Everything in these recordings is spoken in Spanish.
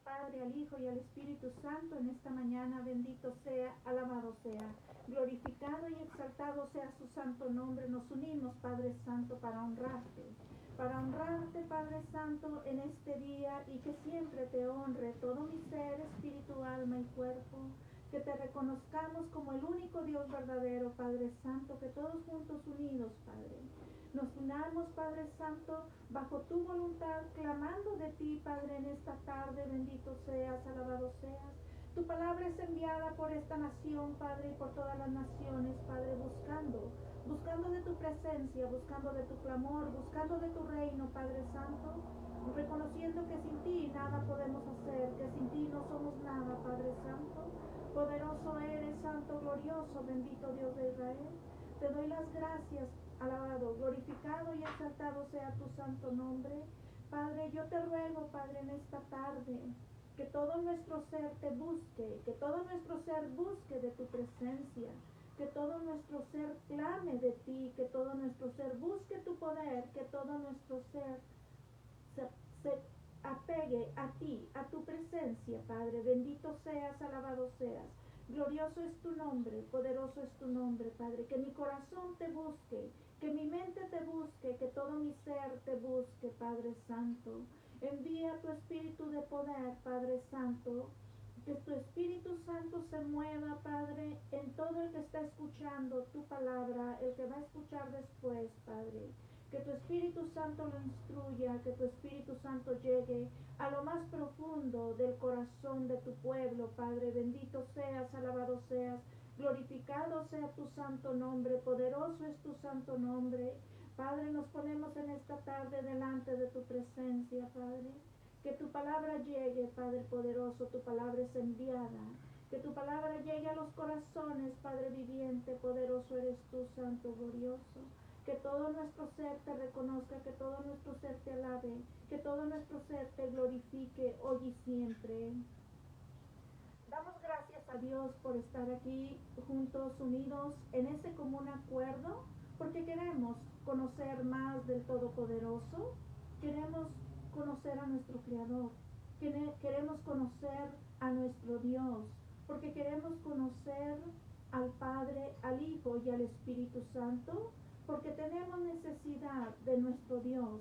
Padre, al Hijo y al Espíritu Santo en esta mañana. Bendito sea, alabado sea, glorificado y exaltado sea su santo nombre. Nos unimos, Padre Santo, para honrarte, Padre Santo, en este día, y que siempre te honre todo mi ser, espíritu, alma y cuerpo. Que te reconozcamos como el único Dios verdadero, Padre Santo, que todos juntos unidos, Padre, nos unamos, Padre Santo, bajo tu voluntad, clamando de ti, Padre, en esta tarde. Bendito seas, alabado seas. Tu palabra es enviada por esta nación, Padre, y por todas las naciones, Padre, buscando de tu presencia, buscando de tu clamor, buscando de tu reino, Padre Santo, reconociendo que sin ti nada podemos hacer, que sin ti no somos nada, Padre Santo. Poderoso eres, santo, glorioso, bendito Dios de Israel. Te doy las gracias, alabado, glorificado y exaltado sea tu santo nombre. Padre, yo te ruego, Padre, en esta tarde, que todo nuestro ser te busque, que todo nuestro ser busque de tu presencia, que todo nuestro ser clame de ti, que todo nuestro ser busque tu poder, que todo nuestro ser se apegue a ti, a tu presencia, Padre. Bendito seas, alabado seas. Glorioso es tu nombre, poderoso es tu nombre, Padre. Que mi corazón te busque, que mi mente te busque, que todo mi ser te busque, Padre Santo. Envía tu espíritu de poder, Padre Santo. Que tu Espíritu Santo se mueva, Padre, en todo el que está escuchando tu palabra, el que va a escuchar después, Padre. Que tu Espíritu Santo lo instruya, que tu Espíritu Santo llegue a lo más profundo del corazón de tu pueblo, Padre. Bendito seas, alabado seas, glorificado sea tu santo nombre, poderoso es tu santo nombre. Padre, nos ponemos en esta tarde delante de tu presencia, Padre. Que tu palabra llegue, Padre poderoso, tu palabra es enviada. Que tu palabra llegue a los corazones, Padre viviente, poderoso eres tú, santo, glorioso. Que todo nuestro ser te reconozca, que todo nuestro ser te alabe, que todo nuestro ser te glorifique hoy y siempre. Damos gracias a Dios por estar aquí juntos, unidos en ese común acuerdo, porque queremos conocer más del Todopoderoso, queremos conocer a nuestro Creador, queremos conocer a nuestro Dios, porque queremos conocer al Padre, al Hijo y al Espíritu Santo, porque tenemos necesidad de nuestro Dios.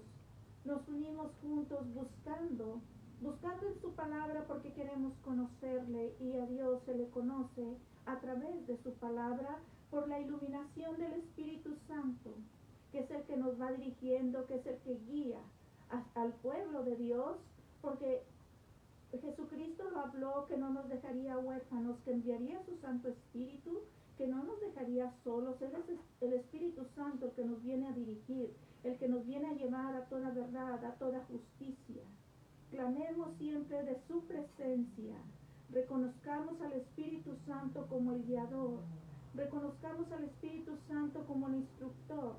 Nos unimos juntos buscando en su palabra, porque queremos conocerle, y a Dios se le conoce a través de su palabra por la iluminación del Espíritu Santo, que es el que nos va dirigiendo, que es el que guía al pueblo de Dios, porque Jesucristo lo habló, que no nos dejaría huérfanos, que enviaría su Santo Espíritu, que no nos dejaría solos. Él es el Espíritu Santo el que nos viene a dirigir, el que nos viene a llevar a toda verdad, a toda justicia. Clamemos siempre de su presencia. Reconozcamos al Espíritu Santo como el guiador. Reconozcamos al Espíritu Santo como el instructor,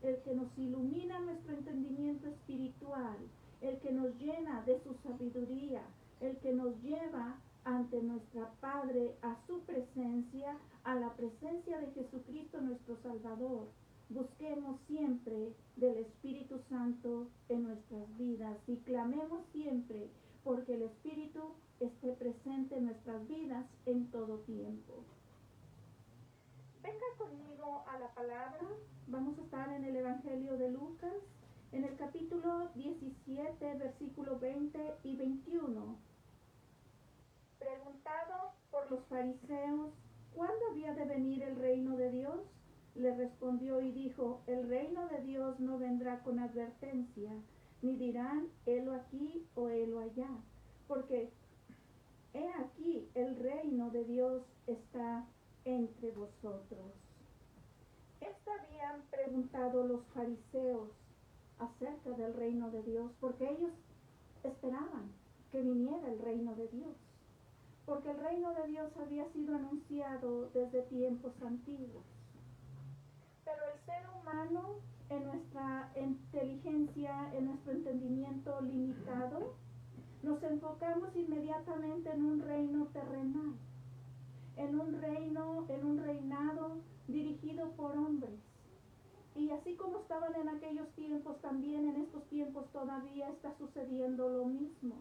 el que nos ilumina nuestro entendimiento espiritual, el que nos llena de su sabiduría, el que nos lleva ante nuestra Padre a su presencia, a la presencia de Jesucristo nuestro Salvador. Busquemos siempre del Espíritu Santo en nuestras vidas y clamemos siempre porque el Espíritu esté presente en nuestras vidas en todo tiempo. Venga conmigo a la palabra. Vamos a estar en el Evangelio de Lucas, en el capítulo 17, versículo 20 y 21. Preguntado por los fariseos, ¿cuándo había de venir el reino de Dios? Le respondió y dijo, el reino de Dios no vendrá con advertencia, ni dirán, helo aquí o helo allá, porque he aquí el reino de Dios está entre vosotros. Esto habían preguntado los fariseos acerca del reino de Dios, porque ellos esperaban que viniera el reino de Dios, porque el reino de Dios había sido anunciado desde tiempos antiguos. Pero el ser humano, en nuestra inteligencia, en nuestro entendimiento limitado, nos enfocamos inmediatamente en un reino terrenal, en un reinado dirigido por hombres. Y así como estaban en aquellos tiempos, también en estos tiempos todavía está sucediendo lo mismo.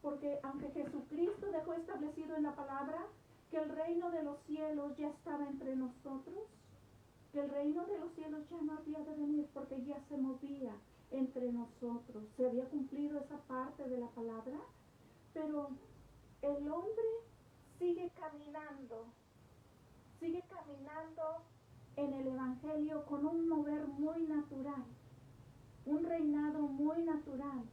Porque aunque Jesucristo dejó establecido en la palabra que el reino de los cielos ya estaba entre nosotros, que el reino de los cielos ya no había de venir porque ya se movía entre nosotros. Se había cumplido esa parte de la palabra, pero el hombre sigue caminando en el Evangelio con un mover muy natural, un reinado muy natural,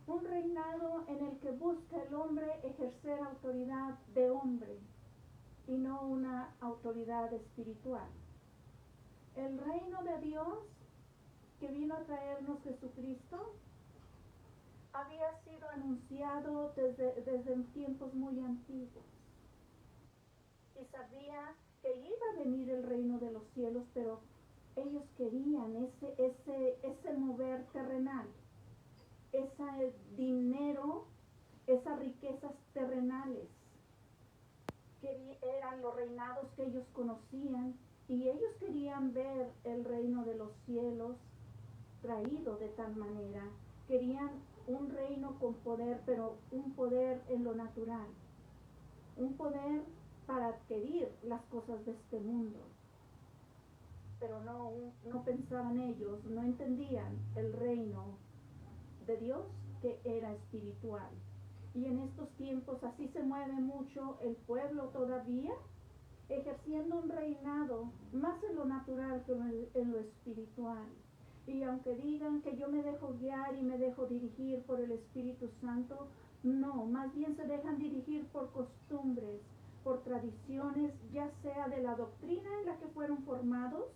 un reinado en el que busca el hombre ejercer autoridad de hombre y no una autoridad espiritual. El reino de Dios que vino a traernos Jesucristo había sido anunciado desde tiempos muy antiguos. Y sabía que iba a venir el reino de los cielos, pero ellos querían ese mover terrenal, ese dinero, esas riquezas terrenales, que eran los reinados que ellos conocían, y ellos querían ver el reino de los cielos traído de tal manera. Querían un reino con poder, pero un poder en lo natural, un poder para adquirir las cosas de este mundo. Pero no pensaban ellos, no entendían el reino de Dios que era espiritual. Y en estos tiempos así se mueve mucho el pueblo todavía, ejerciendo un reinado más en lo natural que en lo espiritual. Y aunque digan que yo me dejo guiar y me dejo dirigir por el Espíritu Santo, no, más bien se dejan dirigir por costumbres, por tradiciones, ya sea de la doctrina en la que fueron formados,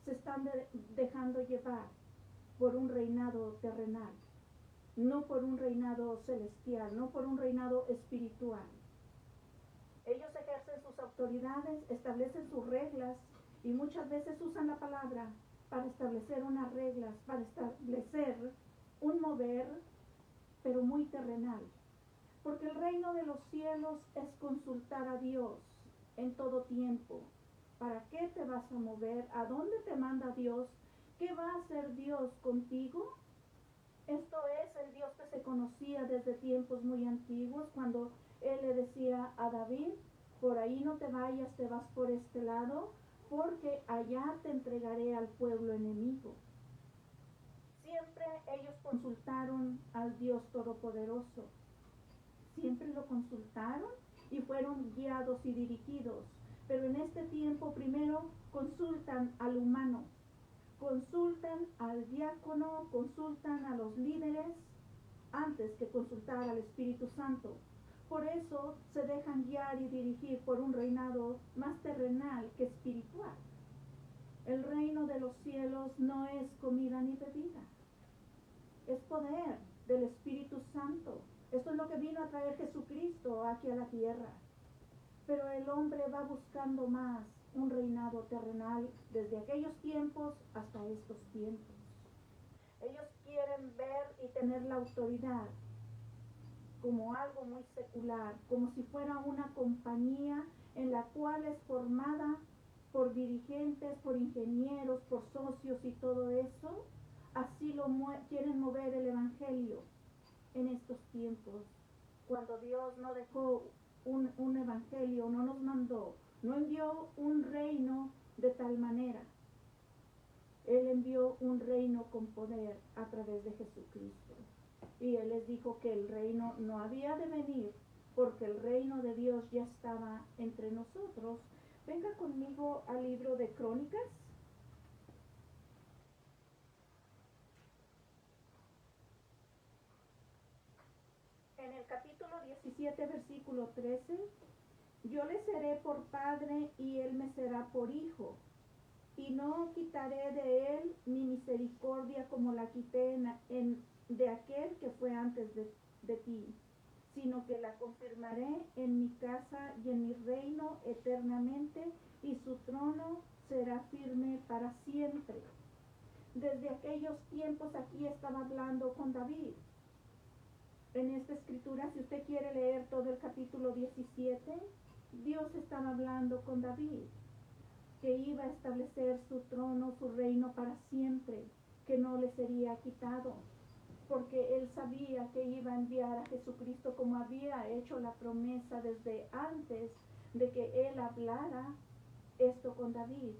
se están dejando llevar por un reinado terrenal, no por un reinado celestial, no por un reinado espiritual. Ellos ejercen sus autoridades, establecen sus reglas y muchas veces usan la palabra para establecer unas reglas, para establecer un mover, pero muy terrenal. Porque el reino de los cielos es consultar a Dios en todo tiempo. ¿Para qué te vas a mover? ¿A dónde te manda Dios? ¿Qué va a hacer Dios contigo? Esto es el Dios que se conocía desde tiempos muy antiguos, cuando Él le decía a David, por ahí no te vayas, te vas por este lado, porque allá te entregaré al pueblo enemigo. Siempre ellos consultaron al Dios Todopoderoso. Siempre lo consultaron y fueron guiados y dirigidos. Pero en este tiempo primero consultan al humano, consultan al diácono, consultan a los líderes antes que consultar al Espíritu Santo. Por eso se dejan guiar y dirigir por un reinado más terrenal que espiritual. El reino de los cielos no es comida ni bebida, es poder del Espíritu Santo. Esto es lo que vino a traer Jesucristo aquí a la tierra. Pero el hombre va buscando más un reinado terrenal desde aquellos tiempos hasta estos tiempos. Ellos quieren ver y tener la autoridad como algo muy secular, como si fuera una compañía en la cual es formada por dirigentes, por ingenieros, por socios y todo eso. Así quieren mover el Evangelio en estos tiempos, cuando Dios no dejó un evangelio, no nos mandó, no envió un reino de tal manera. Él envió un reino con poder a través de Jesucristo. Y Él les dijo que el reino no había de venir, porque el reino de Dios ya estaba entre nosotros. Venga conmigo al libro de Crónicas. En el capítulo 17, versículo 13, yo le seré por padre y él me será por hijo. Y no quitaré de él mi misericordia como la quité de aquel que fue antes de ti, sino que la confirmaré en mi casa y en mi reino eternamente, y su trono será firme para siempre. Desde aquellos tiempos aquí estaba hablando con David. En esta escritura, si usted quiere leer todo el capítulo 17, Dios estaba hablando con David, que iba a establecer su trono, su reino para siempre, que no le sería quitado, porque él sabía que iba a enviar a Jesucristo como había hecho la promesa desde antes de que él hablara esto con David.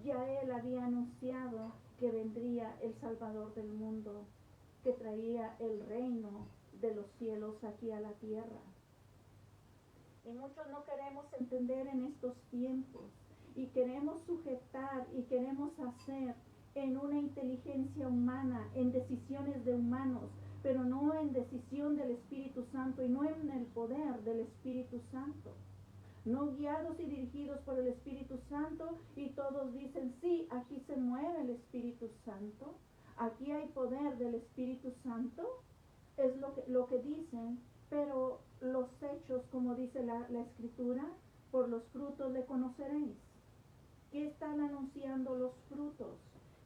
Ya él había anunciado que vendría el Salvador del mundo, que traía el reino de los cielos aquí a la tierra. Y muchos no queremos entender en estos tiempos y queremos sujetar y queremos hacer en una inteligencia humana, en decisiones de humanos, pero no en decisión del Espíritu Santo y no en el poder del Espíritu Santo. No guiados y dirigidos por el Espíritu Santo, y todos dicen, sí, aquí se mueve el Espíritu Santo, aquí hay poder del Espíritu Santo, es lo que dicen, pero los hechos, como dice la Escritura, por los frutos le conoceréis. ¿Qué están anunciando los frutos?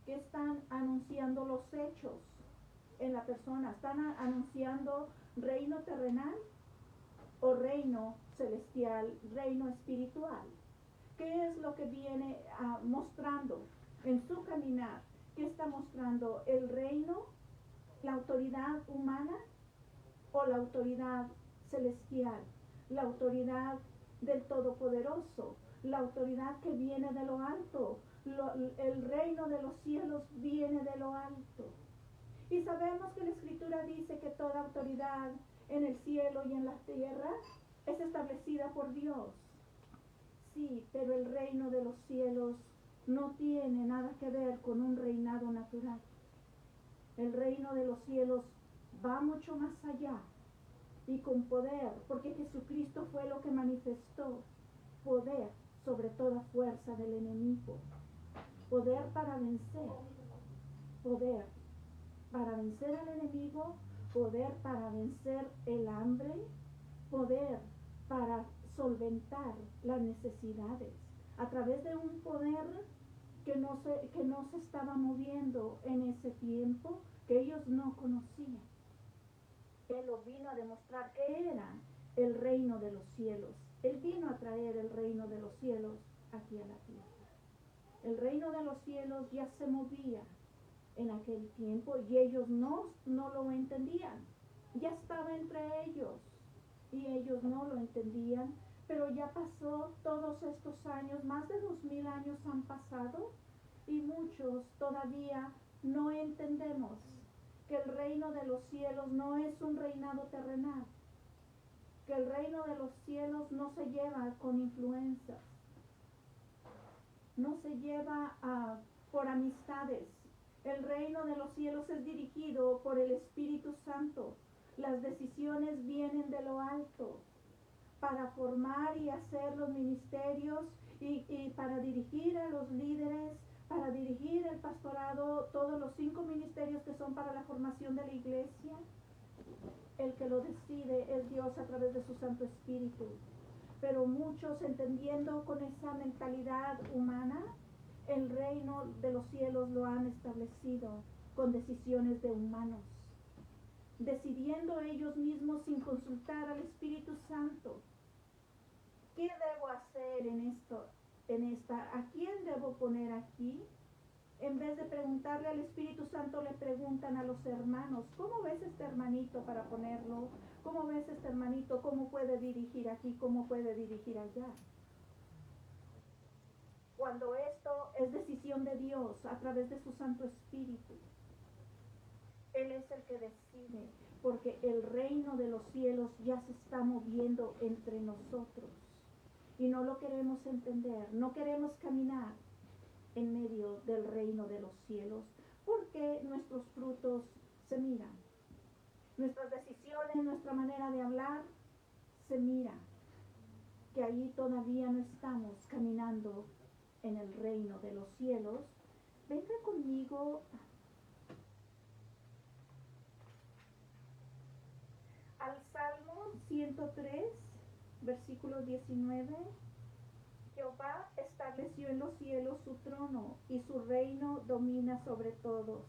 ¿Qué están anunciando los hechos en la persona? ¿Están anunciando reino terrenal o reino celestial, reino espiritual? ¿Qué es lo que viene mostrando en su caminar? ¿Qué está mostrando? ¿El reino, la autoridad humana o la autoridad celestial? La autoridad del Todopoderoso, la autoridad que viene de lo alto. El reino de los cielos viene de lo alto. Y sabemos que la Escritura dice que toda autoridad en el cielo y en la tierra es establecida por Dios. Sí, pero el reino de los cielos no tiene nada que ver con un reinado natural. El reino de los cielos va mucho más allá y con poder, porque Jesucristo fue lo que manifestó poder sobre toda fuerza del enemigo, poder para vencer al enemigo, poder para vencer el hambre, poder para solventar las necesidades, a través de un poder que no se estaba moviendo en ese tiempo, que ellos no conocían. Él lo vino a demostrar que era el reino de los cielos. Él vino a traer el reino de los cielos aquí a la tierra. El reino de los cielos ya se movía en aquel tiempo y ellos no lo entendían. Ya estaba entre ellos y ellos no lo entendían, pero ya pasó todos estos años, más de 2000 años han pasado y muchos todavía no entendemos que el reino de los cielos no es un reinado terrenal, que el reino de los cielos no se lleva con influencias, no se lleva por amistades. El reino de los cielos es dirigido por el Espíritu Santo. Las decisiones vienen de lo alto para formar y hacer los ministerios y para dirigir a los líderes, para dirigir el pastorado, todos los 5 ministerios que son para la formación de la iglesia. El que lo decide es Dios a través de su Santo Espíritu. Pero muchos, entendiendo con esa mentalidad humana, el reino de los cielos lo han establecido con decisiones de humanos, decidiendo ellos mismos sin consultar al Espíritu Santo. ¿Qué debo hacer ¿A quién debo poner aquí? En vez de preguntarle al Espíritu Santo, le preguntan a los hermanos, ¿cómo ves este hermanito para ponerlo? ¿Cómo ves este hermanito? ¿Cómo puede dirigir aquí? ¿Cómo puede dirigir allá? Cuando esto es decisión de Dios a través de su Santo Espíritu, Él es el que decide, porque el reino de los cielos ya se está moviendo entre nosotros y no lo queremos entender, no queremos caminar en medio del reino de los cielos, porque nuestros frutos se miran, nuestras decisiones, nuestra manera de hablar se mira, que allí todavía no estamos caminando en el reino de los cielos. Venga conmigo al Salmo 103, versículo 19. Jehová estableció en los cielos su trono y su reino domina sobre todos.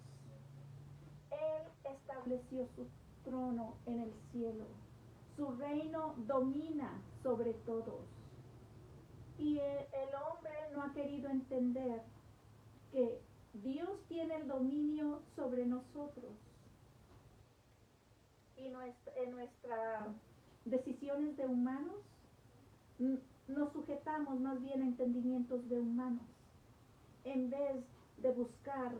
Él estableció su trono en el cielo. Su reino domina sobre todos. Y el hombre no ha querido entender que Dios tiene el dominio sobre nosotros. y en nuestras decisiones de humanos nos sujetamos más bien a entendimientos de humanos en vez de buscar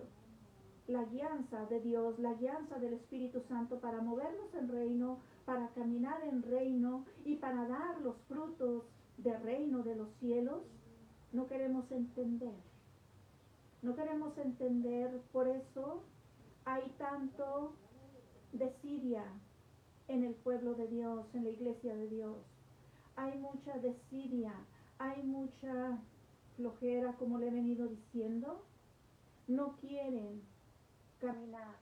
la guianza de Dios, la guianza del Espíritu Santo para movernos en reino, para caminar en reino y para dar los frutos del reino de los cielos. No queremos entender. No queremos entender, por eso hay tanto desidia en el pueblo de Dios, en la iglesia de Dios. Hay mucha desidia, hay mucha flojera, como le he venido diciendo. No quieren caminar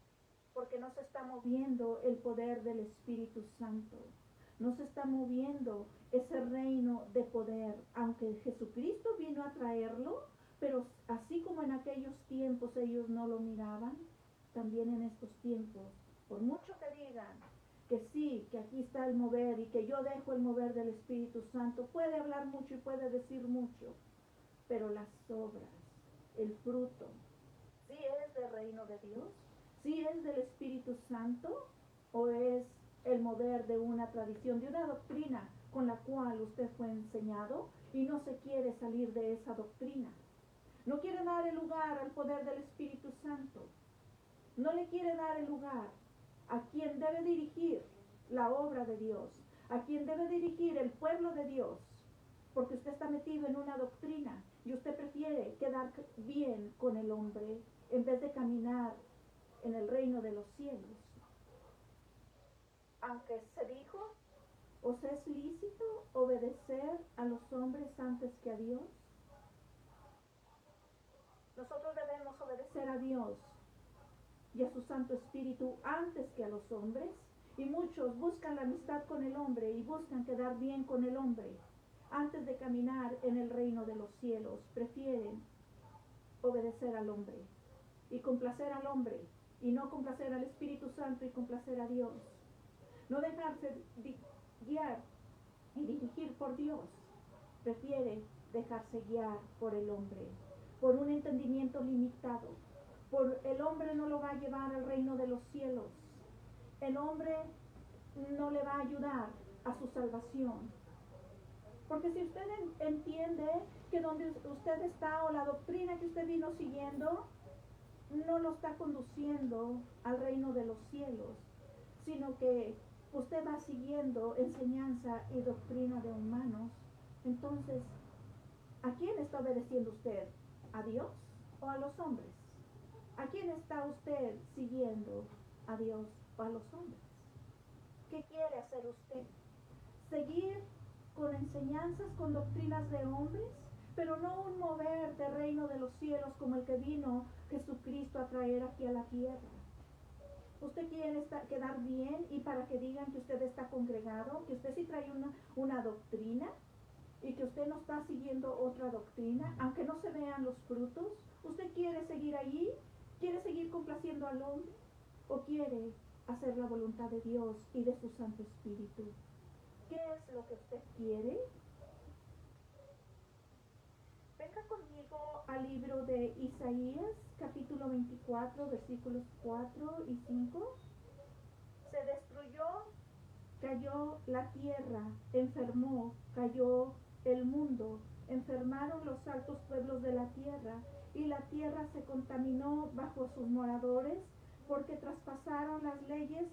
porque no se está moviendo el poder del Espíritu Santo. No se está moviendo ese reino de poder, aunque Jesucristo vino a traerlo, pero así como en aquellos tiempos ellos no lo miraban, también en estos tiempos, por mucho que digan que sí, que aquí está el mover y que yo dejo el mover del Espíritu Santo, puede hablar mucho y puede decir mucho, pero las obras, el fruto, ¿sí es del reino de Dios? ¿Sí es del Espíritu Santo? ¿O es el mover de una tradición, de una doctrina con la cual usted fue enseñado y no se quiere salir de esa doctrina? No quiere dar el lugar al poder del Espíritu Santo. No le quiere dar el lugar a quien debe dirigir la obra de Dios, a quien debe dirigir el pueblo de Dios, porque usted está metido en una doctrina y usted prefiere quedar bien con el hombre en vez de caminar en el reino de los cielos. Aunque se dijo, ¿os es lícito obedecer a los hombres antes que a Dios? Nosotros debemos obedecer a Dios y a su Santo Espíritu antes que a los hombres, y muchos buscan la amistad con el hombre y buscan quedar bien con el hombre antes de caminar en el reino de los cielos. Prefieren obedecer al hombre y complacer al hombre y no complacer al Espíritu Santo y complacer a Dios. No dejarse guiar y dirigir por Dios. Prefiere dejarse guiar por el hombre, por un entendimiento limitado. Por el hombre no lo va a llevar al reino de los cielos. El hombre no le va a ayudar a su salvación. Porque si usted entiende que donde usted está o la doctrina que usted vino siguiendo no lo está conduciendo al reino de los cielos, sino que usted va siguiendo enseñanza y doctrina de humanos, entonces, ¿a quién está obedeciendo usted? ¿A Dios o a los hombres? ¿A quién está usted siguiendo? ¿A Dios o a los hombres? ¿Qué quiere hacer usted? ¿Seguir con enseñanzas, con doctrinas de hombres? Pero no un mover de reino de los cielos como el que vino Jesucristo a traer aquí a la tierra. Usted quiere quedar bien y para que digan que usted está congregado, que usted sí trae una doctrina y que usted no está siguiendo otra doctrina, aunque no se vean los frutos. ¿Usted quiere seguir allí? ¿Quiere seguir complaciendo al hombre? ¿O quiere hacer la voluntad de Dios y de su Santo Espíritu? ¿Qué es lo que usted quiere? Venga conmigo al libro de Isaías, capítulo 24, versículos 4 y 5. Se destruyó, cayó la tierra, enfermó, cayó el mundo, enfermaron los altos pueblos de la tierra, y la tierra se contaminó bajo sus moradores, porque traspasaron las leyes,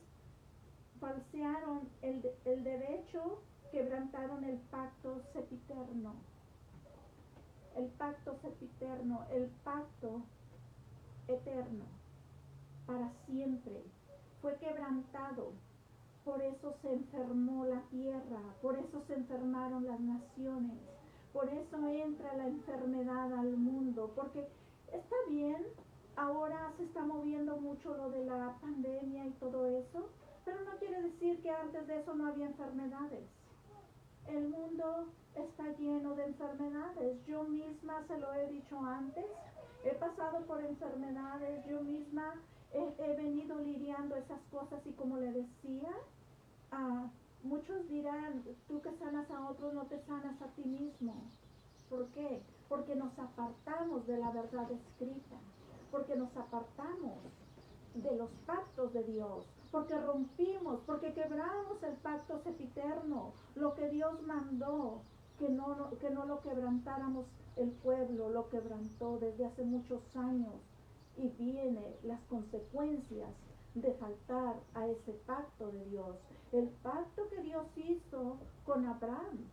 falsearon el derecho, quebrantaron el pacto sempiterno. El pacto sempiterno, el pacto eterno, para siempre, fue quebrantado. Por eso se enfermó la tierra, por eso se enfermaron las naciones, por eso entra la enfermedad al mundo, porque está bien, ahora se está moviendo mucho lo de la pandemia y todo eso, pero no quiere decir que antes de eso no había enfermedades. El mundo está lleno de enfermedades. Yo misma se lo he dicho antes, he pasado por enfermedades, yo misma he venido lidiando esas cosas y como le decía, muchos dirán, tú que sanas a otros no te sanas a ti mismo. ¿Por qué? Porque nos apartamos de la verdad escrita, porque nos apartamos de los pactos de Dios, porque rompimos, porque quebramos el pacto sempiterno, lo que Dios mandó, que no lo quebrantáramos. El pueblo lo quebrantó desde hace muchos años y vienen las consecuencias de faltar a ese pacto de Dios. El pacto que Dios hizo con Abraham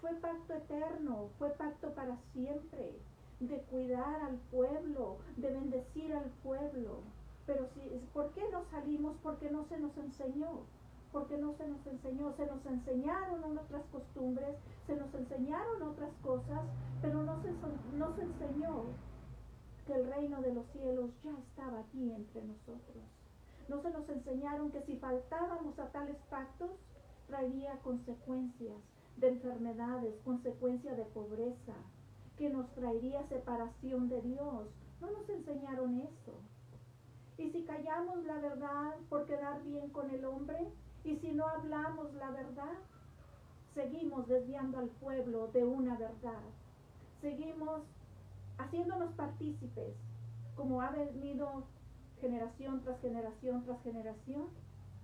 fue pacto eterno, fue pacto para siempre, de cuidar al pueblo, de bendecir al pueblo. Pero ¿por qué no salimos? Porque no se nos enseñó. Porque no se nos enseñó, se nos enseñaron otras costumbres, se nos enseñaron otras cosas, pero no se enseñó que el reino de los cielos ya estaba aquí entre nosotros. No se nos enseñaron que si faltábamos a tales pactos, traería consecuencias de enfermedades, consecuencia de pobreza, que nos traería separación de Dios. No nos enseñaron eso. Y si callamos la verdad por quedar bien con el hombre, y si no hablamos la verdad, seguimos desviando al pueblo de una verdad. Seguimos haciéndonos partícipes, como ha venido generación tras generación tras generación,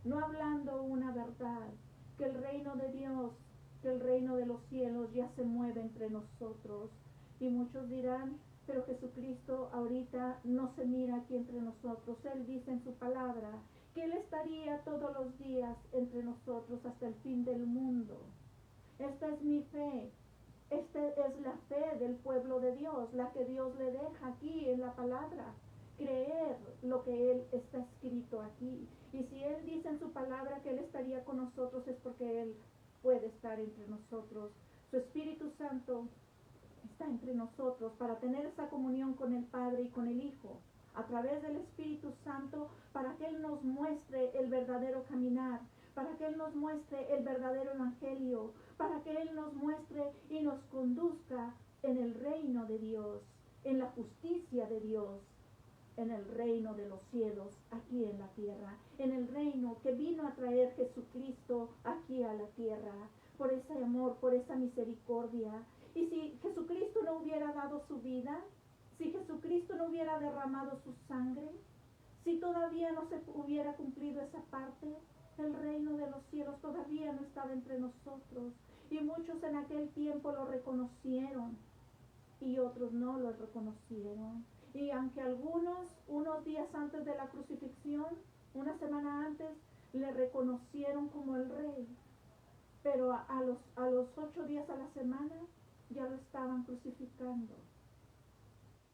no hablando una verdad, que el reino de Dios, que el reino de los cielos ya se mueve entre nosotros. Y muchos dirán, pero Jesucristo ahorita no se mira aquí entre nosotros. Él dice en su palabra que Él estaría todos los días entre nosotros hasta el fin del mundo. Esta es mi fe. Esta es la fe del pueblo de Dios, la que Dios le deja aquí en la palabra. Creer lo que Él está escrito aquí. Y si Él dice en su palabra que Él estaría con nosotros, es porque Él puede estar entre nosotros. Su Espíritu Santo está entre nosotros para tener esa comunión con el Padre y con el Hijo, a través del Espíritu Santo, para que Él nos muestre el verdadero caminar, para que Él nos muestre el verdadero evangelio, para que Él nos muestre y nos conduzca en el reino de Dios, en la justicia de Dios, en el reino de los cielos, aquí en la tierra, en el reino que vino a traer Jesucristo aquí a la tierra, por ese amor, por esa misericordia. Y si Jesucristo no hubiera dado su vida, si Jesucristo no hubiera derramado su sangre, si todavía no se hubiera cumplido esa parte, el reino de los cielos todavía no estaba entre nosotros. Y muchos en aquel tiempo lo reconocieron y otros no lo reconocieron. Y aunque algunos, unos días antes de la crucifixión, una semana antes, le reconocieron como el rey, pero a los 8 días a la semana ya lo estaban crucificando.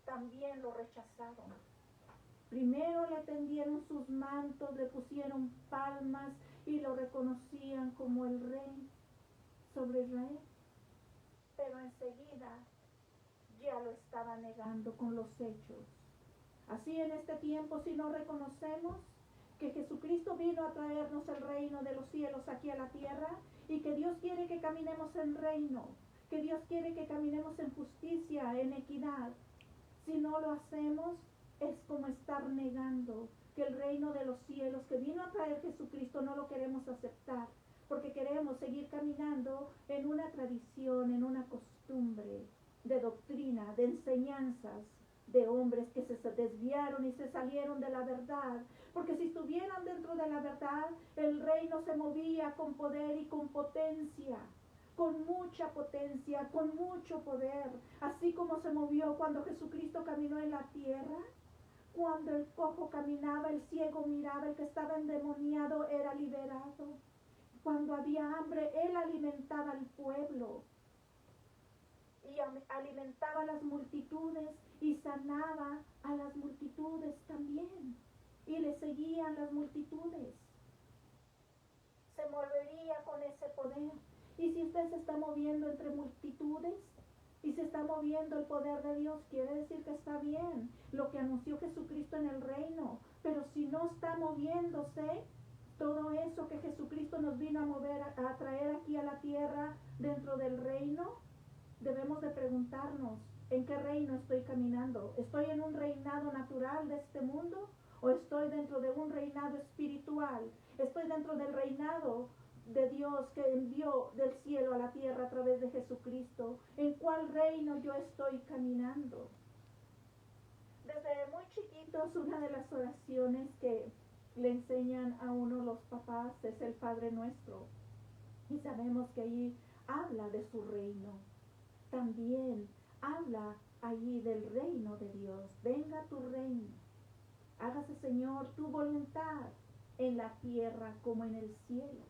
También lo rechazaron. Primero le tendieron sus mantos, le pusieron palmas y lo reconocían como el rey sobre Israel. Pero enseguida ya lo estaba negando con los hechos. Así en este tiempo, si no reconocemos que Jesucristo vino a traernos el reino de los cielos aquí a la tierra, y que Dios quiere que caminemos en reino, que Dios quiere que caminemos en justicia, en equidad, si no lo hacemos, es como estar negando que el reino de los cielos que vino a traer Jesucristo no lo queremos aceptar, porque queremos seguir caminando en una tradición, en una costumbre de doctrina, de enseñanzas de hombres que se desviaron y se salieron de la verdad, porque si estuvieran dentro de la verdad, el reino se movía con poder y con potencia, con mucha potencia, con mucho poder, así como se movió cuando Jesucristo caminó en la tierra. Cuando el cojo caminaba, el ciego miraba, el que estaba endemoniado era liberado. Cuando había hambre, Él alimentaba al pueblo y alimentaba a las multitudes y sanaba a las multitudes también. Y le seguían las multitudes. Se movería con ese poder. Y si usted se está moviendo entre multitudes y se está moviendo el poder de Dios, quiere decir que está bien lo que anunció Jesucristo en el reino. Pero si no está moviéndose todo eso que Jesucristo nos vino a mover, a traer aquí a la tierra dentro del reino, debemos de preguntarnos, ¿en qué reino estoy caminando? ¿Estoy en un reinado natural de este mundo o estoy dentro de un reinado espiritual? ¿Estoy dentro del reinado de Dios que envió del cielo a la tierra a través de Jesucristo? ¿En cuál reino yo estoy caminando? Desde muy chiquitos, una de las oraciones que le enseñan a uno los papás es el Padre Nuestro. Y sabemos que allí habla de su reino. También habla allí del reino de Dios. Venga tu reino. Hágase, Señor, tu voluntad en la tierra como en el cielo.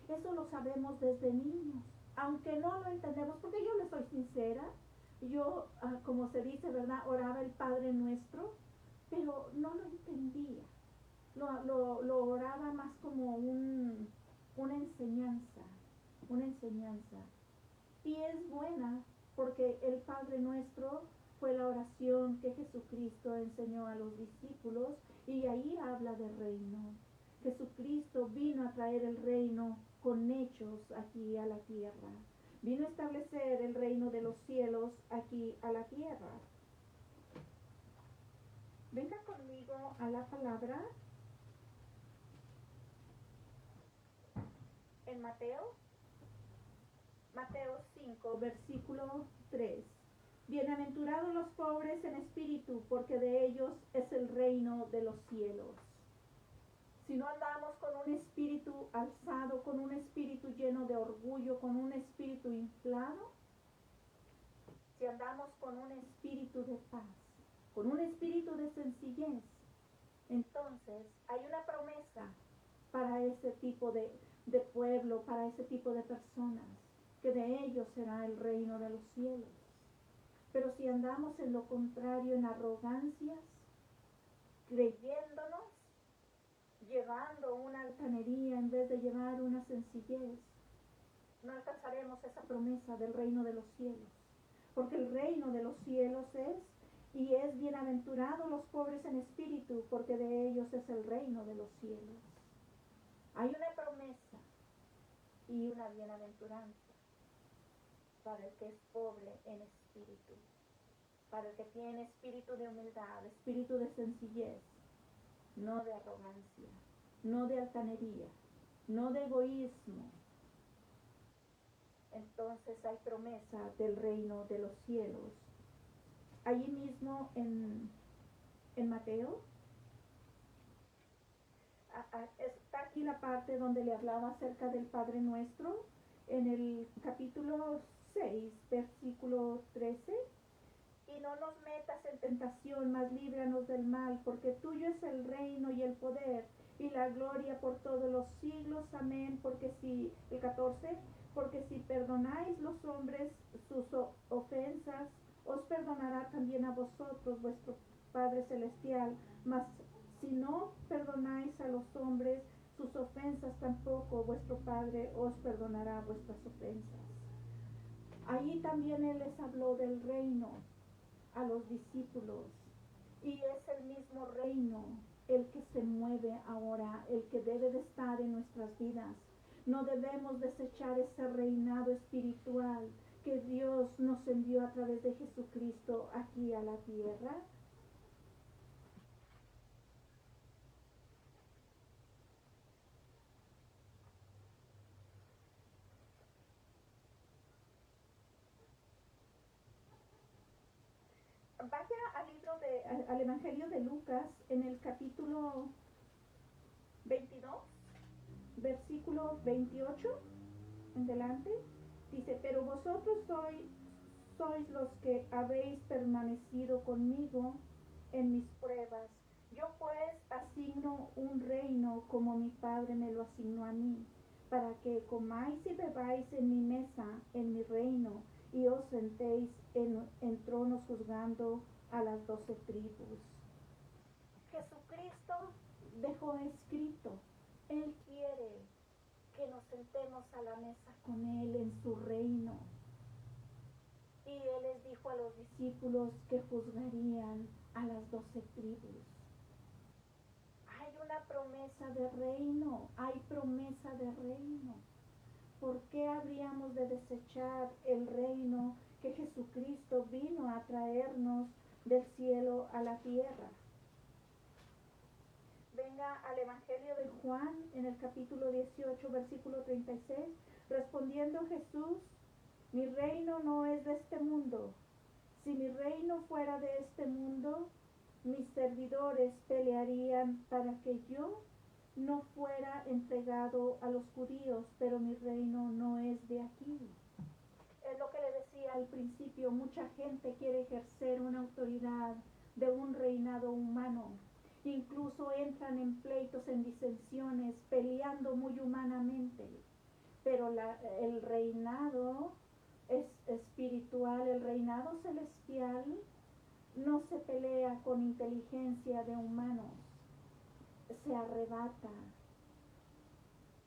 Eso lo sabemos desde niños, aunque no lo entendemos, porque yo le soy sincera, yo, como se dice, ¿verdad? Oraba el Padre Nuestro, pero no lo entendía. Lo oraba más como una enseñanza, una enseñanza. Y es buena porque el Padre Nuestro fue la oración que Jesucristo enseñó a los discípulos y ahí habla de reino. Jesucristo vino a traer el reino con hechos aquí a la tierra. Vino a establecer el reino de los cielos aquí a la tierra. Venga conmigo a la palabra en Mateo 5, versículo 3. Bienaventurados los pobres en espíritu, porque de ellos es el reino de los cielos. Si no andamos con un espíritu alzado, con un espíritu lleno de orgullo, con un espíritu inflado, si andamos con un espíritu de paz, con un espíritu de sencillez, entonces hay una promesa para ese tipo de pueblo, para ese tipo de personas, que de ellos será el reino de los cielos. Pero si andamos en lo contrario, en arrogancias, creyéndonos, llevando una altanería en vez de llevar una sencillez, no alcanzaremos esa promesa del reino de los cielos. Porque el reino de los cielos es bienaventurados los pobres en espíritu, porque de ellos es el reino de los cielos. Hay una promesa y una bienaventuranza para el que es pobre en espíritu, para el que tiene espíritu de humildad, espíritu de sencillez, no de arrogancia, no de altanería, no de egoísmo. Entonces hay promesa del reino de los cielos. Allí mismo en Mateo, está aquí la parte donde le hablaba acerca del Padre Nuestro, en el capítulo 6, versículo 13. Y no nos metas en tentación, mas líbranos del mal, porque tuyo es el reino y el poder y la gloria por todos los siglos. Amén. El 14, porque si perdonáis los hombres sus ofensas, os perdonará también a vosotros vuestro Padre Celestial. Mas si no perdonáis a los hombres sus ofensas, tampoco vuestro Padre os perdonará vuestras ofensas. Allí también Él les habló del reino a los discípulos, y es el mismo reino el que se mueve ahora, el que debe de estar en nuestras vidas. No debemos desechar ese reinado espiritual que Dios nos envió a través de Jesucristo aquí a la tierra. Vaya al Evangelio de Lucas en el capítulo 22, versículo 28 en delante. Dice, pero vosotros sois los que habéis permanecido conmigo en mis pruebas. Yo pues asigno un reino como mi Padre me lo asignó a mí, para que comáis y bebáis en mi mesa, en mi reino, y os sentéis en tronos juzgando a las 12 tribus. Jesucristo dejó escrito, Él quiere que nos sentemos a la mesa con Él en su reino. Y Él les dijo a los discípulos que juzgarían a las 12 tribus. Hay una promesa de reino, hay promesa de reino. ¿Por qué habríamos de desechar el reino que Jesucristo vino a traernos del cielo a la tierra? Venga al Evangelio de Juan en el capítulo 18, versículo 36. Respondiendo Jesús, mi reino no es de este mundo. Si mi reino fuera de este mundo, Mis servidores pelearían para que yo no fuera entregado a los judíos, pero mi reino no es de aquí. Es lo que le decía al principio, mucha gente quiere ejercer una autoridad de un reinado humano. Incluso entran en pleitos, en disensiones, peleando muy humanamente. Pero el reinado es espiritual, el reinado celestial no se pelea con inteligencia de humanos, se arrebata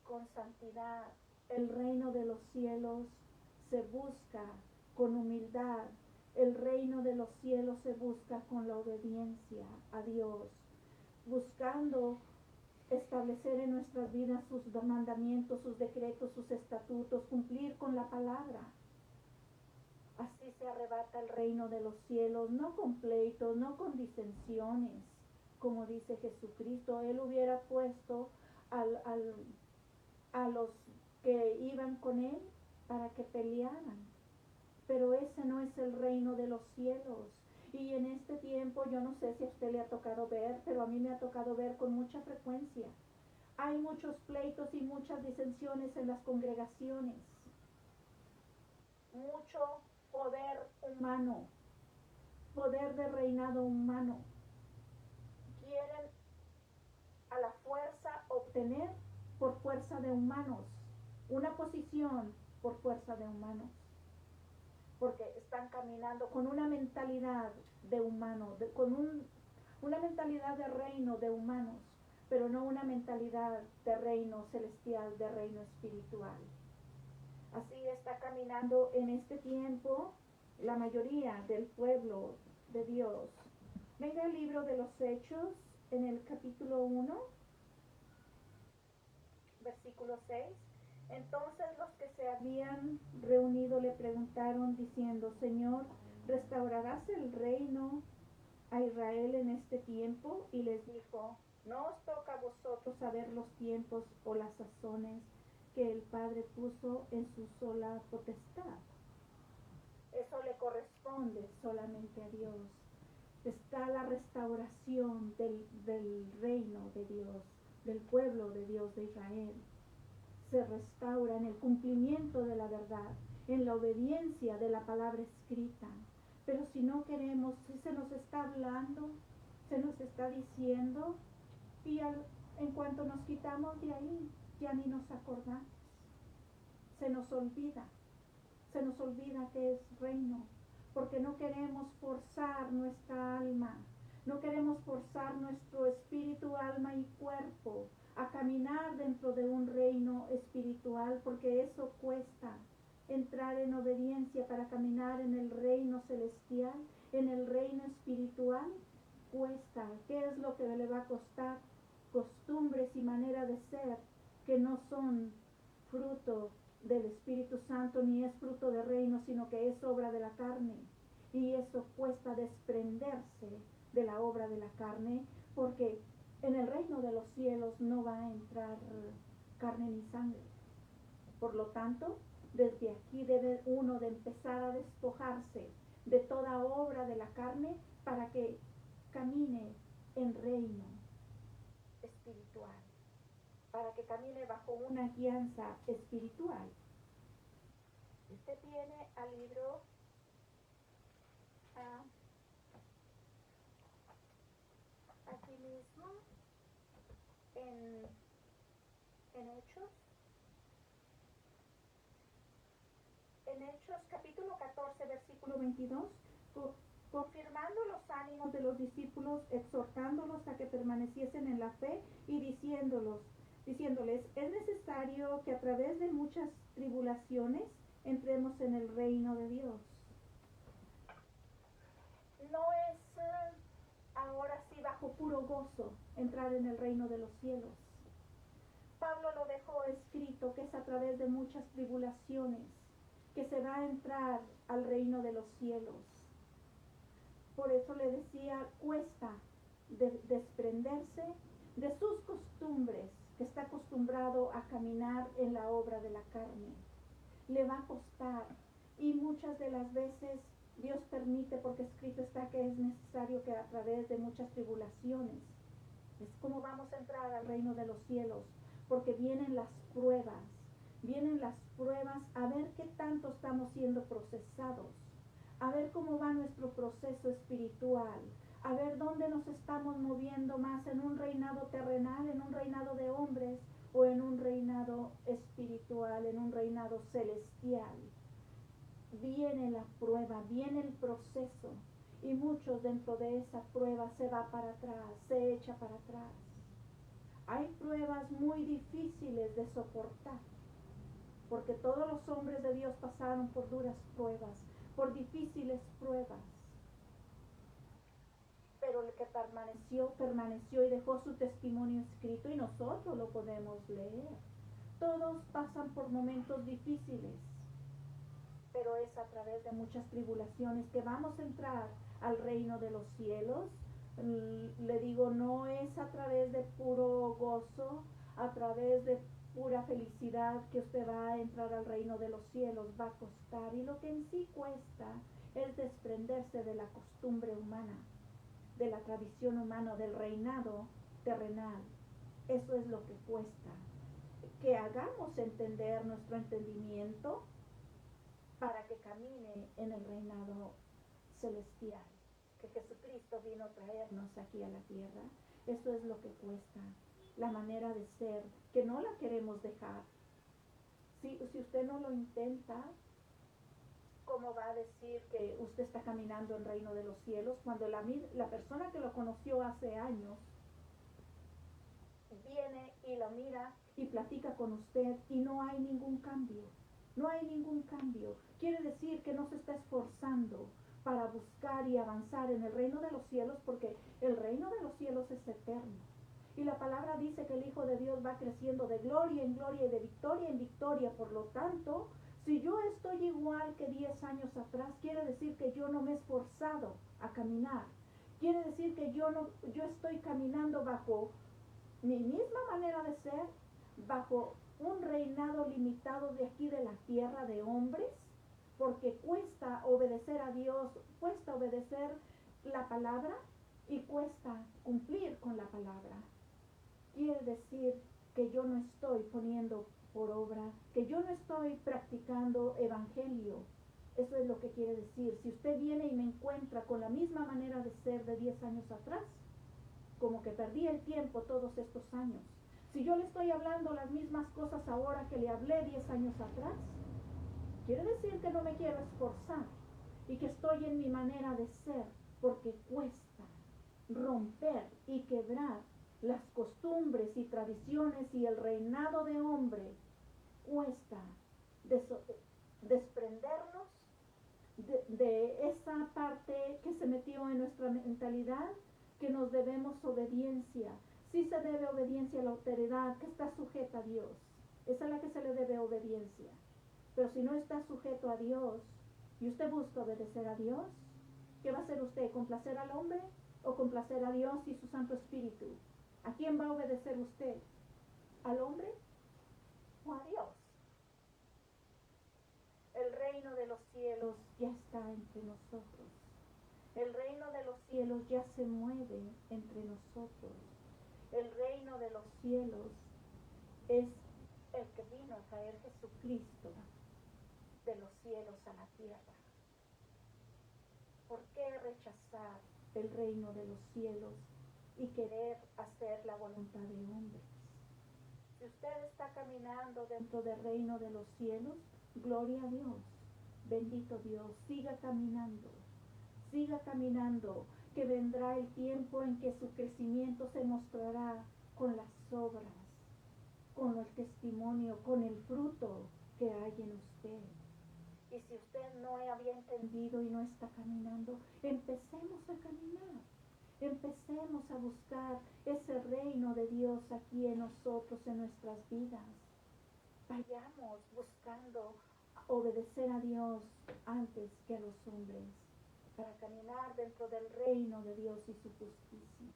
con santidad. El reino de los cielos se busca con humildad. El reino de los cielos se busca con la obediencia a Dios, buscando establecer en nuestras vidas sus mandamientos, sus decretos, sus estatutos, cumplir con la palabra. Así se arrebata el reino de los cielos, no con pleitos, no con disensiones, como dice Jesucristo. Él hubiera puesto a los que iban con él para que pelearan. Pero ese no es el reino de los cielos. Y en este tiempo, yo no sé si a usted le ha tocado ver, pero a mí me ha tocado ver con mucha frecuencia. Hay muchos pleitos y muchas disensiones en las congregaciones. Mucho poder humano, poder de reinado humano. Quieren a la fuerza obtener por fuerza de humanos, una posición por fuerza de humanos, porque están caminando con una mentalidad de humano, una mentalidad de reino de humanos, pero no una mentalidad de reino celestial, de reino espiritual. Así está caminando en este tiempo la mayoría del pueblo de Dios. Venga el libro de los Hechos en el capítulo 1, versículo 6. Entonces los que se habían reunido le preguntaron diciendo: Señor, ¿restaurarás el reino a Israel en este tiempo? Y les dijo: no os toca a vosotros saber los tiempos o las sazones que el Padre puso en su sola potestad. Eso le corresponde solamente a Dios. Está la restauración del reino de Dios, del pueblo de Dios de Israel. Se restaura en el cumplimiento de la verdad, en la obediencia de la palabra escrita. Pero si no queremos, si se nos está hablando, se nos está diciendo, y en cuanto nos quitamos de ahí, ya ni nos acordamos. Se nos olvida que es reino, porque no queremos forzar nuestra alma, no queremos forzar nuestro espíritu, alma y cuerpo a caminar dentro de un reino espiritual, porque eso cuesta. Entrar en obediencia para caminar en el reino celestial, en el reino espiritual, cuesta. ¿Qué es lo que le va a costar? Costumbres y manera de ser que no son fruto del Espíritu Santo, ni es fruto de reino, sino que es obra de la carne. Y eso cuesta desprenderse de la obra de la carne, porque en el reino de los cielos no va a entrar carne ni sangre. Por lo tanto, desde aquí debe uno de empezar a despojarse de toda obra de la carne para que camine en reino espiritual, para que camine bajo una guianza espiritual. Usted viene al libro aquí mismo en Hechos. En Hechos capítulo 14, versículo 22, confirmando los ánimos de los discípulos, exhortándolos a que permaneciesen en la fe y diciéndoles, es necesario que a través de muchas tribulaciones entremos en el reino de Dios. No es ahora sí bajo puro gozo entrar en el reino de los cielos. Pablo lo dejó escrito que es a través de muchas tribulaciones que se va a entrar al reino de los cielos. Por eso le decía, cuesta desprenderse de sus costumbres, que está acostumbrado a caminar en la obra de la carne. Le va a costar, y muchas de las veces Dios permite, porque escrito está que es necesario que a través de muchas tribulaciones, es como vamos a entrar al reino de los cielos, porque vienen las pruebas a ver qué tanto estamos siendo procesados, a ver cómo va nuestro proceso espiritual, a ver dónde nos estamos moviendo más, en un reinado terrenal, en un reinado de hombres, o en un reinado espiritual, en un reinado celestial. Viene la prueba, viene el proceso, y muchos dentro de esa prueba se va para atrás, se echa para atrás. Hay pruebas muy difíciles de soportar, porque todos los hombres de Dios pasaron por duras pruebas, por difíciles pruebas. Pero el que permaneció y dejó su testimonio escrito, y nosotros lo podemos leer. Todos pasan por momentos difíciles, pero es a través de muchas tribulaciones que vamos a entrar al reino de los cielos. Le digo, no es a través de puro gozo, a través de pura felicidad que usted va a entrar al reino de los cielos, va a costar. Y lo que en sí cuesta es desprenderse de la costumbre humana, de la tradición humana, del reinado terrenal. Eso es lo que cuesta. Que hagamos entender nuestro entendimiento para que camine en el reinado celestial, que Jesucristo vino a traernos aquí a la tierra. Eso es lo que cuesta, la manera de ser, que no la queremos dejar. Si usted no lo intenta, ¿cómo va a decir que usted está caminando en el reino de los cielos cuando la persona que lo conoció hace años viene y lo mira y platica con usted y no hay ningún cambio? No hay ningún cambio. Quiere decir que no se está esforzando para buscar y avanzar en el reino de los cielos, porque el reino de los cielos es eterno. Y la palabra dice que el Hijo de Dios va creciendo de gloria en gloria y de victoria en victoria. Por lo tanto, si yo estoy igual que 10 años atrás, quiere decir que yo no me he esforzado a caminar. Quiere decir que yo estoy caminando bajo mi misma manera de ser, bajo un reinado limitado de aquí de la tierra de hombres, porque cuesta obedecer a Dios, cuesta obedecer la palabra y cuesta cumplir con la palabra. Quiere decir que yo no estoy poniendo por obra, que yo no estoy practicando evangelio. Eso es lo que quiere decir. Si usted viene y me encuentra con la misma manera de ser de 10 años atrás, como que perdí el tiempo todos estos años. Si yo le estoy hablando las mismas cosas ahora que le hablé 10 años atrás, quiere decir que no me quiero esforzar y que estoy en mi manera de ser, porque cuesta romper y quebrar las costumbres y tradiciones y el reinado de hombre. Cuesta desprendernos de esa parte que se metió en nuestra mentalidad, que nos debemos obediencia. Sí se debe obediencia a la autoridad que está sujeta a Dios. Esa es la que se le debe obediencia. Pero si no está sujeto a Dios y usted busca obedecer a Dios, ¿qué va a hacer usted? ¿Complacer al hombre o complacer a Dios y su Santo Espíritu? ¿A quién va a obedecer usted? ¿Al hombre o a Dios? El reino de los cielos ya está entre nosotros. El reino de los cielos ya se mueve entre nosotros. El reino de los cielos es el que vino a traer Jesucristo de los cielos a la tierra. ¿Por qué rechazar el reino de los cielos y querer hacer la voluntad de hombres? Si usted está caminando dentro del reino de los cielos, gloria a Dios, bendito Dios, siga caminando, que vendrá el tiempo en que su crecimiento se mostrará con las obras, con el testimonio, con el fruto que hay en usted. Y si usted no había entendido y no está caminando, empecemos a caminar. Empecemos a buscar ese reino de Dios aquí en nosotros, en nuestras vidas. Vayamos buscando obedecer a Dios antes que a los hombres, para caminar dentro del reino de Dios y su justicia.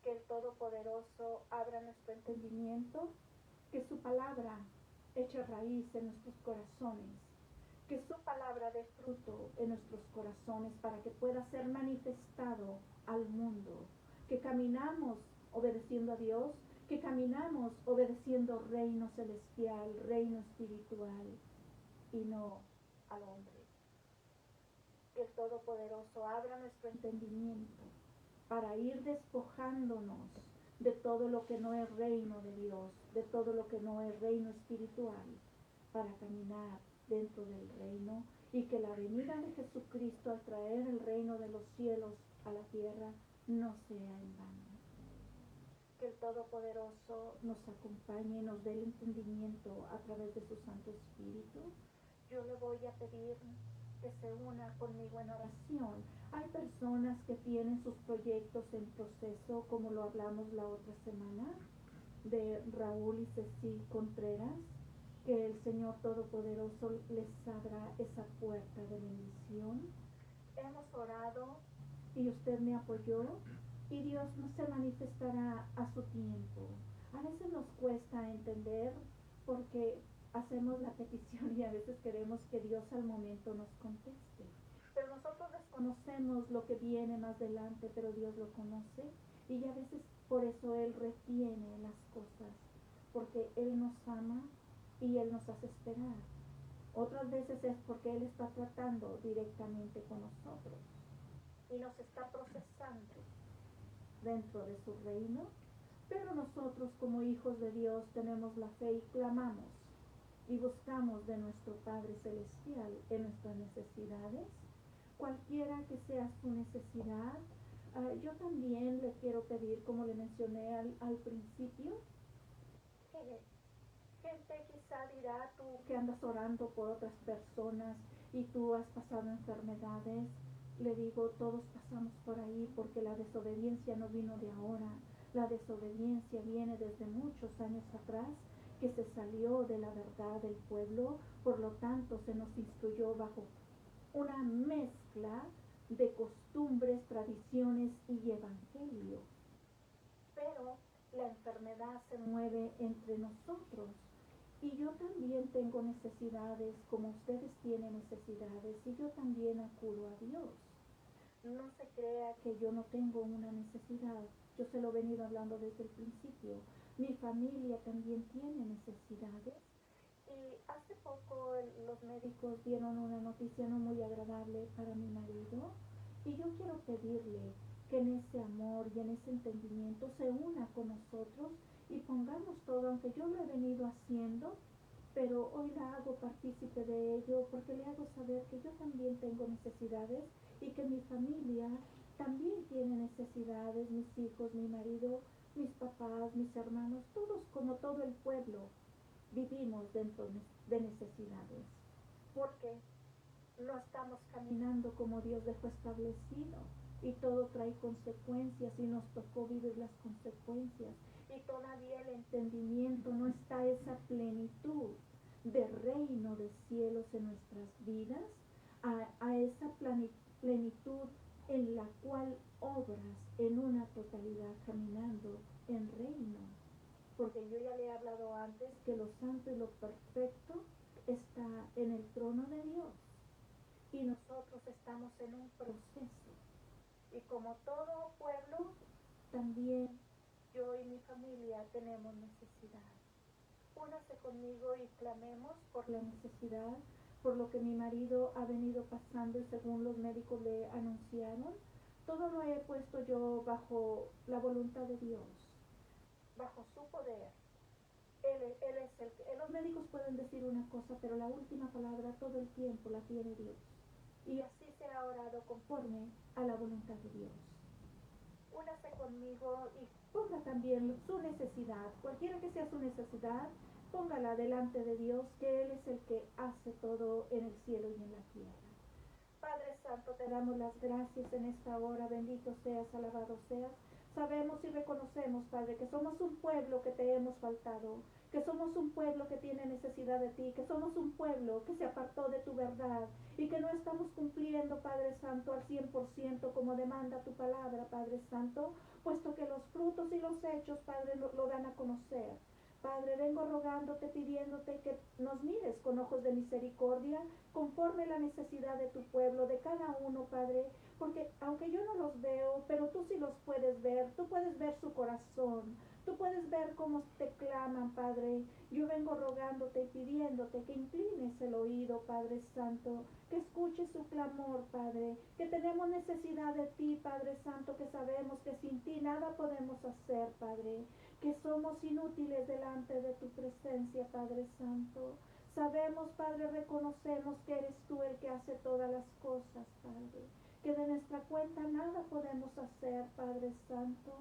Que el Todopoderoso abra nuestro entendimiento, que su palabra eche raíz en nuestros corazones, que su palabra dé fruto en nuestros corazones para que pueda ser manifestado al mundo, que caminamos obedeciendo a Dios, que caminamos obedeciendo reino celestial, reino espiritual y no al hombre. Que el Todopoderoso abra nuestro entendimiento para ir despojándonos de todo lo que no es reino de Dios, de todo lo que no es reino espiritual, para caminar dentro del reino y que la venida de Jesucristo al traer el reino de los cielos a la tierra no sea en vano. Que el Todopoderoso nos acompañe, nos dé el entendimiento a través de su Santo Espíritu. Yo le voy a pedir que se una conmigo en oración. Hay personas que tienen sus proyectos en proceso, como lo hablamos la otra semana, de Raúl y Ceci Contreras, que el Señor Todopoderoso les abra esa puerta de bendición. Hemos orado y usted me apoyó y Dios no se manifestará a su tiempo. A veces nos cuesta entender porque hacemos la petición y a veces queremos que Dios al momento nos conteste. Pero nosotros desconocemos lo que viene más adelante, pero Dios lo conoce y a veces por eso Él retiene las cosas, porque Él nos ama y Él nos hace esperar. Otras veces es porque Él está tratando directamente con nosotros y nos está procesando dentro de su reino, pero nosotros como hijos de Dios tenemos la fe y clamamos y buscamos de nuestro Padre Celestial en nuestras necesidades, cualquiera que sea su necesidad. Yo también le quiero pedir, como le mencioné al principio, que gente quizá dirá, tú que andas orando por otras personas y tú has pasado enfermedades, le digo, todos pasamos por ahí porque la desobediencia no vino de ahora, la desobediencia viene desde muchos años atrás, que se salió de la verdad del pueblo, por lo tanto se nos instruyó bajo una mezcla de costumbres, tradiciones y evangelio. Pero la enfermedad se mueve entre nosotros. Y yo también tengo necesidades, como ustedes tienen necesidades, y yo también acudo a Dios. No se crea que yo no tengo una necesidad. Yo se lo he venido hablando desde el principio. Mi familia también tiene necesidades. Y hace poco los médicos dieron una noticia no muy agradable para mi marido. Y yo quiero pedirle que en ese amor y en ese entendimiento se una con nosotros y pongamos todo, aunque yo lo he venido haciendo, pero hoy la hago partícipe de ello porque le hago saber que yo también tengo necesidades y que mi familia también tiene necesidades, mis hijos, mi marido, mis papás, mis hermanos, todos como todo el pueblo vivimos dentro de necesidades, porque no estamos caminando como Dios dejó establecido y todo trae consecuencias y nos tocó vivir las consecuencias y todavía el entendimiento no está esa plenitud de reino de cielos en nuestras vidas, a esa plenitud en la cual obras en una totalidad caminando en reino. Porque yo ya le he hablado antes que lo santo y lo perfecto está en el trono de Dios y nosotros estamos en un proceso. Y como todo pueblo, también yo y mi familia tenemos necesidad. Únase conmigo y clamemos por la necesidad, por lo que mi marido ha venido pasando y según los médicos le anunciaron. Todo lo he puesto yo bajo la voluntad de Dios, bajo su poder. Él es el que... Los médicos pueden decir una cosa, pero la última palabra todo el tiempo la tiene Dios. Y así se ha orado conforme a la voluntad de Dios. Únase conmigo y ponga también su necesidad, cualquiera que sea su necesidad, póngala delante de Dios, que Él es el que hace todo en el cielo y en la tierra. Padre Santo, te damos las gracias en esta hora, bendito seas, alabado seas. Sabemos y reconocemos, Padre, que somos un pueblo que te hemos faltado, que somos un pueblo que tiene necesidad de ti, que somos un pueblo que se apartó de tu verdad y que no estamos cumpliendo, Padre Santo, al 100% como demanda tu palabra, Padre Santo, puesto que los frutos y los hechos, Padre, lo dan a conocer. Padre, vengo rogándote, pidiéndote que nos mires con ojos de misericordia, conforme la necesidad de tu pueblo, de cada uno, Padre, porque aunque yo no los veo, pero tú sí los puedes ver, tú puedes ver su corazón, tú puedes ver cómo te claman, Padre. Yo vengo rogándote y pidiéndote que inclines el oído, Padre Santo, que escuches su clamor, Padre, que tenemos necesidad de ti, Padre Santo, que sabemos que sin ti nada podemos hacer, Padre, que somos inútiles delante de tu presencia, Padre Santo. Sabemos, Padre, reconocemos que eres tú el que hace todas las cosas, Padre, que de nuestra cuenta nada podemos hacer, Padre Santo.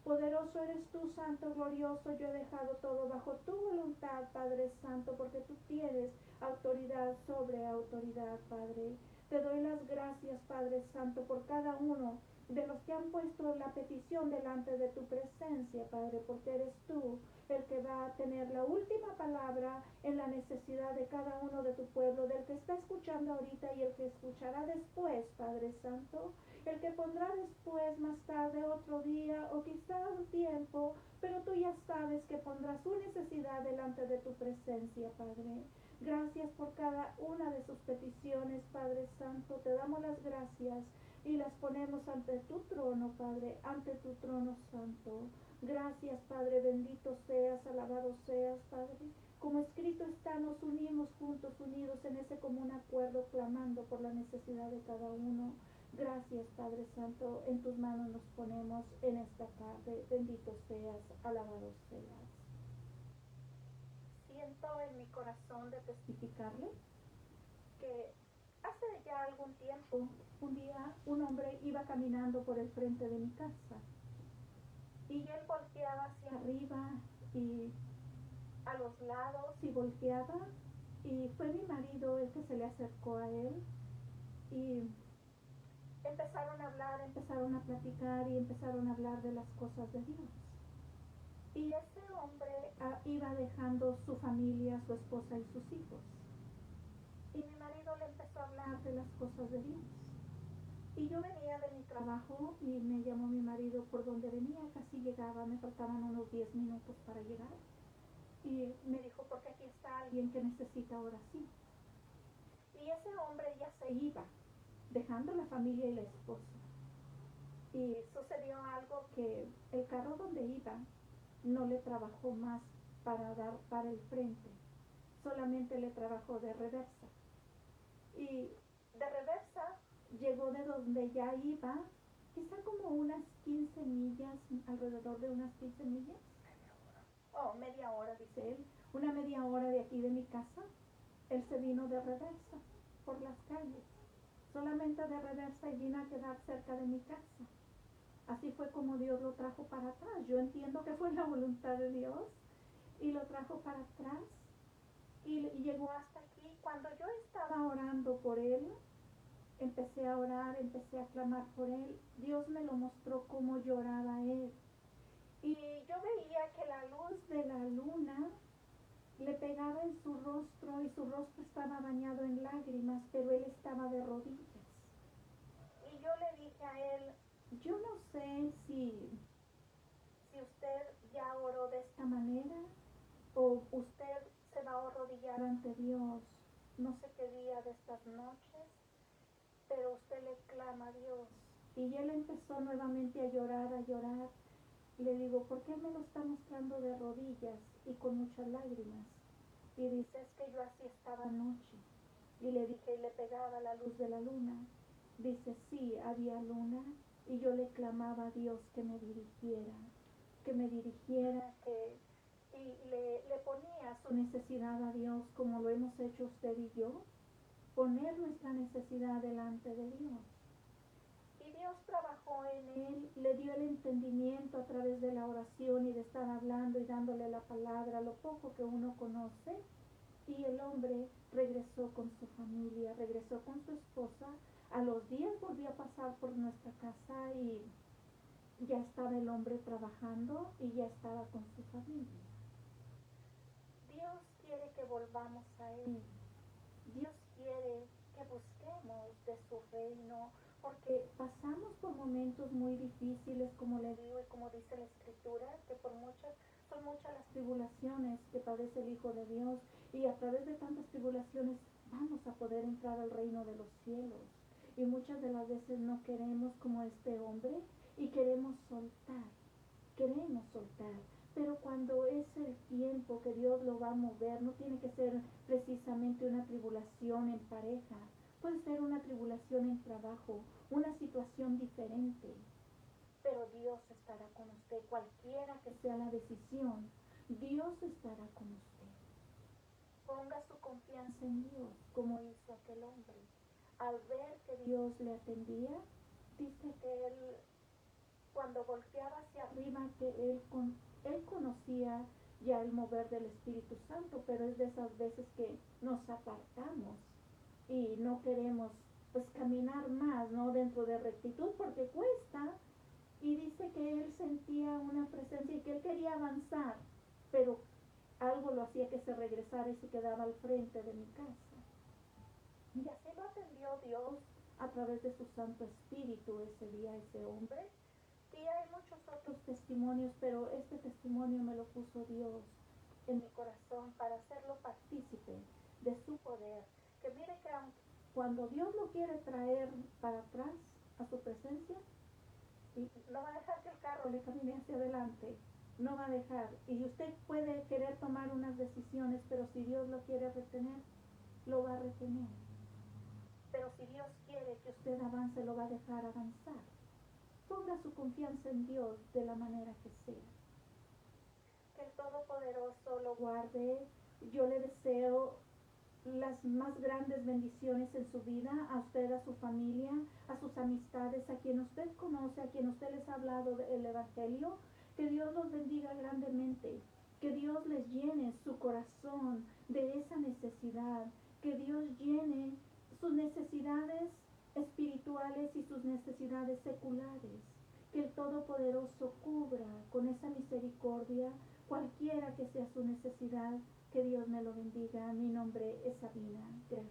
Poderoso eres tú, Santo, glorioso, yo he dejado todo bajo tu voluntad, Padre Santo, porque tú tienes autoridad sobre autoridad, Padre. Te doy las gracias, Padre Santo, por cada uno de los que han puesto la petición delante de tu presencia, Padre, porque eres tú el que va a tener la última palabra en la necesidad de cada uno de tu pueblo, del que está escuchando ahorita y el que escuchará después, Padre Santo, el que pondrá después, más tarde, otro día o quizá un tiempo, pero tú ya sabes que pondrá su necesidad delante de tu presencia, Padre. Gracias por cada una de sus peticiones, Padre Santo. Te damos las gracias y las ponemos ante tu trono, Padre, ante tu trono santo. Gracias, Padre, bendito seas, alabado seas, Padre. Como escrito está, nos unimos juntos, unidos en ese común acuerdo, clamando por la necesidad de cada uno. Gracias, Padre Santo, en tus manos nos ponemos en esta tarde. Bendito seas, alabado seas. Siento en mi corazón de testificarle que hace ya algún tiempo, un día, un hombre iba caminando por el frente de mi casa y él volteaba hacia arriba y a los lados y volteaba, y fue mi marido el que se le acercó a él y empezaron a hablar, empezaron a platicar y empezaron a hablar de las cosas de Dios. Y ese hombre iba dejando su familia, su esposa y sus hijos. Y mi marido le empezó a hablar de las cosas de Dios. Y yo venía de mi trabajo y me llamó mi marido por donde venía, casi llegaba, me faltaban unos 10 minutos para llegar. Y me dijo, porque aquí está alguien que necesita oración. Y ese hombre ya se iba, dejando la familia y la esposa. Y sucedió algo, que el carro donde iba no le trabajó más para dar para el frente, solamente le trabajó de reversa. Y de reversa llegó de donde ya iba, quizá como unas 15 millas, alrededor de unas 15 millas. Media hora, dice él. Una media hora de aquí de mi casa. Él se vino de reversa por las calles, solamente de reversa, y vino a quedar cerca de mi casa. Así fue como Dios lo trajo para atrás. Yo entiendo que fue la voluntad de Dios y lo trajo para atrás y llegó hasta aquí. Cuando yo estaba orando por él, empecé a orar, empecé a clamar por él. Dios me lo mostró cómo lloraba él. Y yo veía que la luz de la luna le pegaba en su rostro y su rostro estaba bañado en lágrimas, pero él estaba de rodillas. Y yo le dije a él, yo no sé si usted ya oró de esta manera o usted se va a arrodillar ante Dios, no sé qué día de estas noches, pero usted le clama a Dios. Y él empezó nuevamente a llorar, a llorar. Le digo, ¿por qué me lo está mostrando de rodillas y con muchas lágrimas? Y dice, es que yo así estaba anoche. Y le dije, ¿y le pegaba la luz de la luna? Dice, sí, había luna, y yo le clamaba a Dios que me dirigiera, y le ponía su necesidad a Dios, como lo hemos hecho usted y yo, poner nuestra necesidad delante de Dios. Y Dios trabajó en él, le dio el entendimiento a través de la oración y de estar hablando y dándole la palabra, lo poco que uno conoce. Y el hombre regresó con su familia, regresó con su esposa. A los días volvió a pasar por nuestra casa y ya estaba el hombre trabajando y ya estaba con su familia. Dios quiere que volvamos a Él. Dios quiere que busquemos de su reino, porque pasamos por momentos muy difíciles, como le digo y como dice la Escritura, que por muchas son muchas las tribulaciones que padece el Hijo de Dios, y a través de tantas tribulaciones vamos a poder entrar al reino de los cielos. Y muchas de las veces no queremos como este hombre y queremos soltar, pero cuando es el tiempo que Dios lo va a mover, no tiene que ser precisamente una tribulación en pareja, puede ser una tribulación en trabajo, una situación diferente, pero Dios estará con usted, cualquiera que sea la decisión, Dios estará con usted. Ponga su confianza en Dios, como hizo aquel hombre. Al ver que Dios le atendía, dice que él, cuando volteaba hacia arriba, que él conocía ya el mover del Espíritu Santo, pero es de esas veces que nos apartamos y no queremos pues caminar más, ¿no? Dentro de rectitud, porque cuesta. Y dice que él sentía una presencia y que él quería avanzar, pero algo lo hacía que se regresara y se quedaba al frente de mi casa. Y así lo atendió Dios a través de su Santo Espíritu ese día, ese hombre. Y hay muchos otros testimonios, pero este testimonio me lo puso Dios en mi corazón para hacerlo partícipe de su poder. Que mire que cuando Dios lo quiere traer para atrás a su presencia, y no va a dejar que el carro le camine hacia adelante, no va a dejar. Y usted puede querer tomar unas decisiones, pero si Dios lo quiere retener, lo va a retener. Pero si Dios quiere que usted avance, lo va a dejar avanzar. Ponga su confianza en Dios de la manera que sea. Que el Todopoderoso lo guarde. Yo le deseo las más grandes bendiciones en su vida, a usted, a su familia, a sus amistades, a quien usted conoce, a quien usted les ha hablado del Evangelio. Que Dios los bendiga grandemente, que Dios les llene su corazón de esa necesidad, que Dios llene sus necesidades espirituales y sus necesidades seculares, que el Todopoderoso cubra con esa misericordia cualquiera que sea su necesidad. Que Dios me lo bendiga. Mi nombre es Sabina. Gracias.